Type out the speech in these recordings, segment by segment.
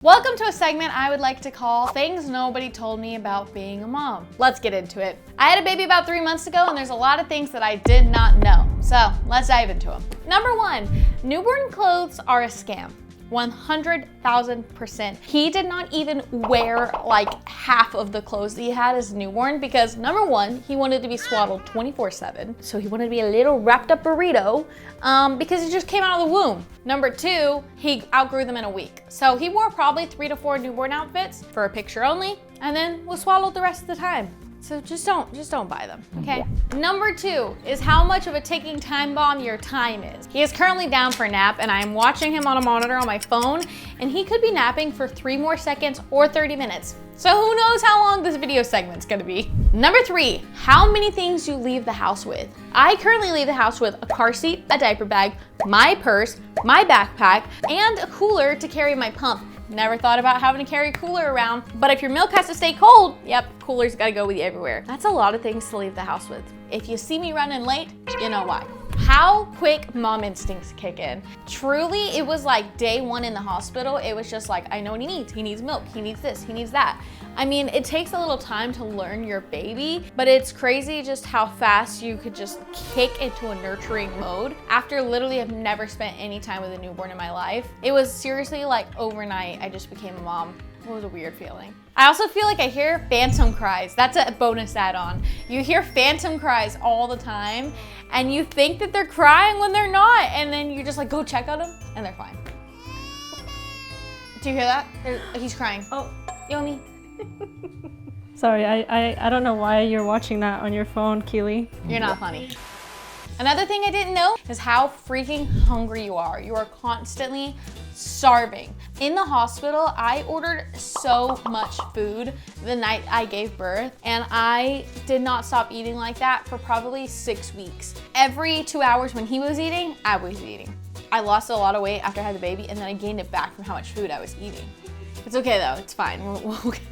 Welcome to a segment I would like to call Things Nobody Told Me About Being a Mom. Let's get into it. I had a baby about 3 months ago and there's a lot of things that I did not know. So let's dive into them. Number one, newborn clothes are a scam. 100,000%. He did not even wear like half of the clothes that he had as a newborn because number one, he wanted to be swaddled 24/7. So he wanted to be a little wrapped up burrito because he just came out of the womb. Number two, he outgrew them in a week. So he wore probably 3 to 4 newborn outfits for a picture only and then was swaddled the rest of the time. So just don't buy them, okay? Number two is how much of a ticking time bomb your time is. He is currently down for a nap and I'm watching him on a monitor on my phone and he could be napping for 3 more seconds or 30 minutes. So who knows how long this video segment's gonna be. Number three, how many things you leave the house with. I currently leave the house with a car seat, a diaper bag, my purse, my backpack, and a cooler to carry my pump. Never thought about having to carry a cooler around, but if your milk has to stay cold, yep, cooler's gotta go with you everywhere. That's a lot of things to leave the house with. If you see me running late, you know why. How quick mom instincts kick in. Truly, it was like day one in the hospital. It was just like, I know what he needs. He needs milk, he needs this, he needs that. I mean, it takes a little time to learn your baby, but it's crazy just how fast you could just kick into a nurturing mode. After literally I've never spent any time with a newborn in my life. It was seriously like overnight, I just became a mom. It was a weird feeling. I also feel like I hear phantom cries. That's a bonus add-on. You hear phantom cries all the time and you think that they're crying when they're not, and then you just like go check on them and they're fine. Do you hear that? He's crying. Oh, Yomi. Sorry, I don't know why you're watching that on your phone, Keeley. You're not funny. Another thing I didn't know is how freaking hungry you are. You are constantly starving. In the hospital, I ordered so much food the night I gave birth, and I did not stop eating like that for probably 6 weeks. Every 2 hours when he was eating, I was eating. I lost a lot of weight after I had the baby, and then I gained it back from how much food I was eating. It's okay though, it's fine.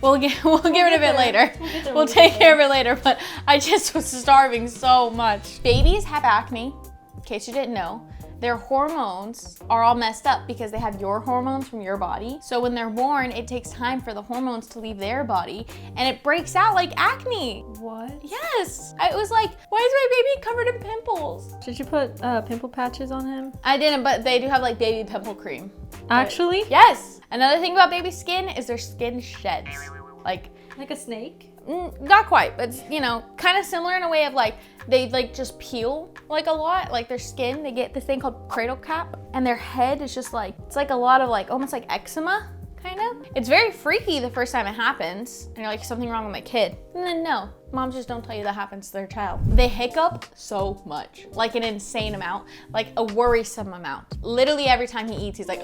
We'll get rid of it later. We'll take care of it later, but I just was starving so much. Babies have acne, in case you didn't know. Their hormones are all messed up because they have your hormones from your body. So when they're born, it takes time for the hormones to leave their body and it breaks out like acne. What? Yes. I was like, why is my baby covered in pimples? Did you put pimple patches on him? I didn't, but they do have like baby pimple cream. Actually? Yes. Another thing about baby skin is their skin sheds. Like a snake? Not quite, but it's, you know, kind of similar in a way of like, they like just peel like a lot, like their skin, they get this thing called cradle cap and their head is just like, it's like a lot of like, almost like eczema, kind of. It's very freaky the first time it happens and you're like, something wrong with my kid. And then no, moms just don't tell you that happens to their child. They hiccup so much, like an insane amount, like a worrisome amount. Literally every time he eats, he's like,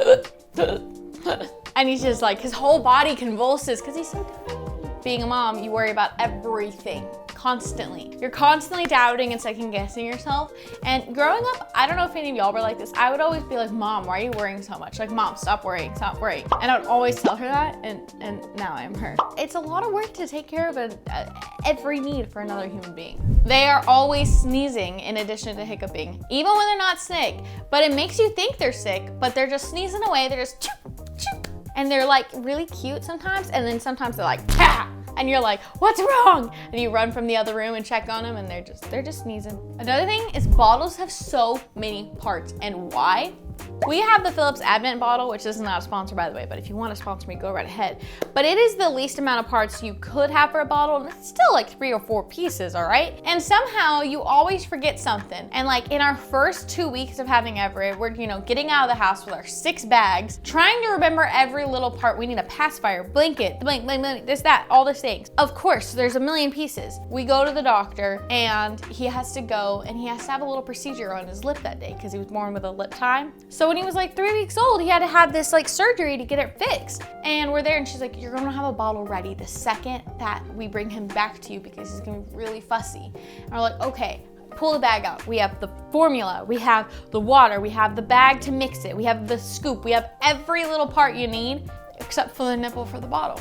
and he's just like, his whole body convulses because he's so tiny. Being a mom, you worry about everything constantly. You're constantly doubting and second guessing yourself. And growing up, I don't know if any of y'all were like this. I would always be like, Mom, why are you worrying so much? Like, Mom, stop worrying, stop worrying. And I would always tell her that, and now I am her. It's a lot of work to take care of every need for another human being. They are always sneezing in addition to hiccuping, even when they're not sick. But it makes you think they're sick, but they're just sneezing away. They're just choop, choop. And they're like really cute sometimes, and then sometimes they're like, "Pah!" And you're like, what's wrong? And you run from the other room and check on them and they're just sneezing. Another thing is bottles have so many parts, and why? We have the Philips Advent bottle, which is not a sponsor by the way, but if you want to sponsor me, go right ahead. But it is the least amount of parts you could have for a bottle, and it's still like 3 or 4 pieces, all right? And somehow you always forget something. And like in our first 2 weeks of having Everett, we're, you know, getting out of the house with our 6 bags, trying to remember every little part. We need a pacifier, blanket, blank, this, that, all the things. Of course, there's a million pieces. We go to the doctor and he has to go and he has to have a little procedure on his lip that day because he was born with a lip tie. So when he was like 3 weeks old, he had to have this like surgery to get it fixed. And we're there and she's like, you're gonna have a bottle ready the second that we bring him back to you because he's gonna be really fussy. And we're like, okay. Pull the bag out. We have the formula, we have the water, we have the bag to mix it, we have the scoop, we have every little part you need except for the nipple for the bottle.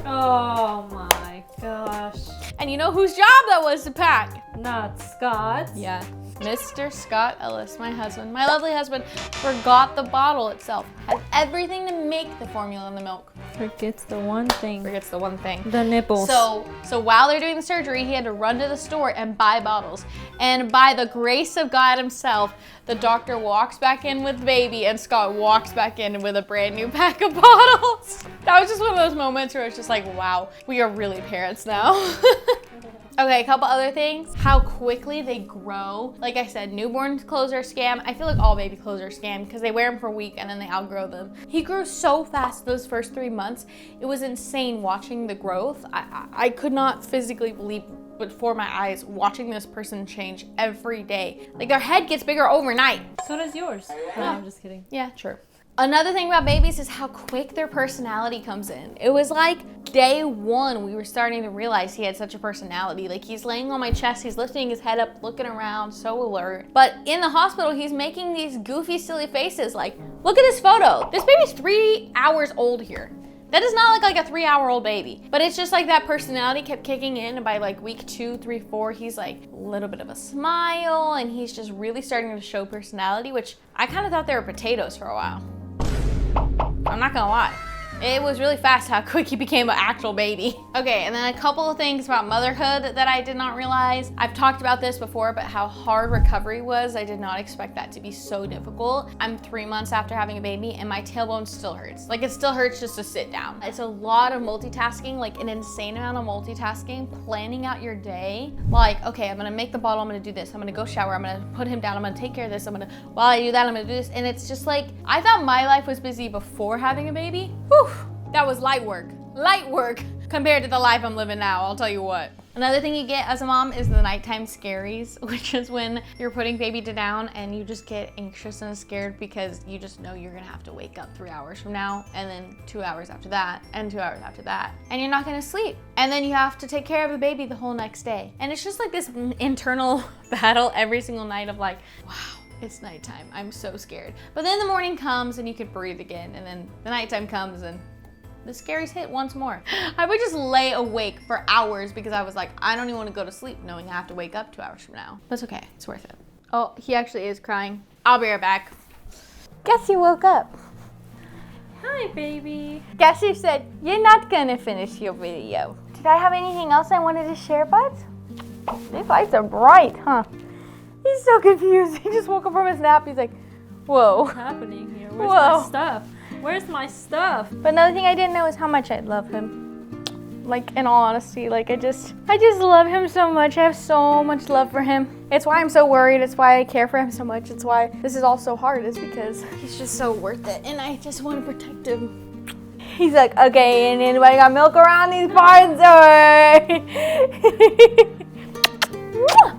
Oh my gosh. And you know whose job that was to pack? Not Scott's. Yeah. Mr. Scott Ellis, my husband, my lovely husband, forgot the bottle itself. Has everything to make the formula in the milk. Forgets the one thing. Forgets the one thing. The nipples. So while they're doing the surgery, he had to run to the store and buy bottles. And by the grace of God himself, the doctor walks back in with the baby and Scott walks back in with a brand new pack of bottles. That was just one of those moments where it's just like, wow, we are really parents now. Okay, a couple other things. How quickly they grow. Like I said, newborn clothes are a scam. I feel like all baby clothes are a scam because they wear them for a week and then they outgrow them. He grew so fast those first 3 months. It was insane watching the growth. I could not physically believe before my eyes watching this person change every day. Like their head gets bigger overnight. So does yours. No, I'm just kidding. Yeah, true. Another thing about babies is how quick their personality comes in. It was like day one, we were starting to realize he had such a personality. Like he's laying on my chest, he's lifting his head up, looking around, so alert. But in the hospital, he's making these goofy, silly faces like, look at this photo. This baby's 3 hours old here. That does not look like a 3-hour-old baby. But it's just like that personality kept kicking in, and by like week 2, 3, 4, he's like a little bit of a smile, and he's just really starting to show personality, which I kind of thought they were potatoes for a while. I'm not gonna lie. It was really fast how quick he became an actual baby. Okay, and then a couple of things about motherhood that I did not realize. I've talked about this before, but how hard recovery was. I did not expect that to be so difficult. I'm 3 months after having a baby and my tailbone still hurts. Like it still hurts just to sit down. It's a lot of multitasking, like an insane amount of multitasking, planning out your day. Like, okay, I'm gonna make the bottle, I'm gonna do this, I'm gonna go shower, I'm gonna put him down, I'm gonna take care of this, while I do that, I'm gonna do this. And it's just like, I thought my life was busy before having a baby. Whew. That was light work compared to the life I'm living now, I'll tell you what. Another thing you get as a mom is the nighttime scaries, which is when you're putting baby down and you just get anxious and scared because you just know you're gonna have to wake up 3 hours from now and then 2 hours after that and 2 hours after that. And you're not gonna sleep. And then you have to take care of the baby the whole next day. And it's just like this internal battle every single night of like, wow. It's nighttime, I'm so scared. But then the morning comes and you can breathe again, and then the nighttime comes and the scaries hit once more. I would just lay awake for hours because I was like, I don't even want to go to sleep knowing I have to wake up 2 hours from now. That's okay, it's worth it. Oh, he actually is crying. I'll be right back. Guess you woke up. Hi, baby. Guess who said, you're not gonna finish your video. Did I have anything else I wanted to share, buds? These lights are bright, huh? He's so confused. He just woke up from his nap. He's like, whoa. What's happening here? Where's my stuff? Where's my stuff? But another thing I didn't know is how much I love him. Like, in all honesty, like I just love him so much. I have so much love for him. It's why I'm so worried. It's why I care for him so much. It's why this is all so hard, is because he's just so worth it. And I just want to protect him. He's like, okay, and anybody got milk around these parts or?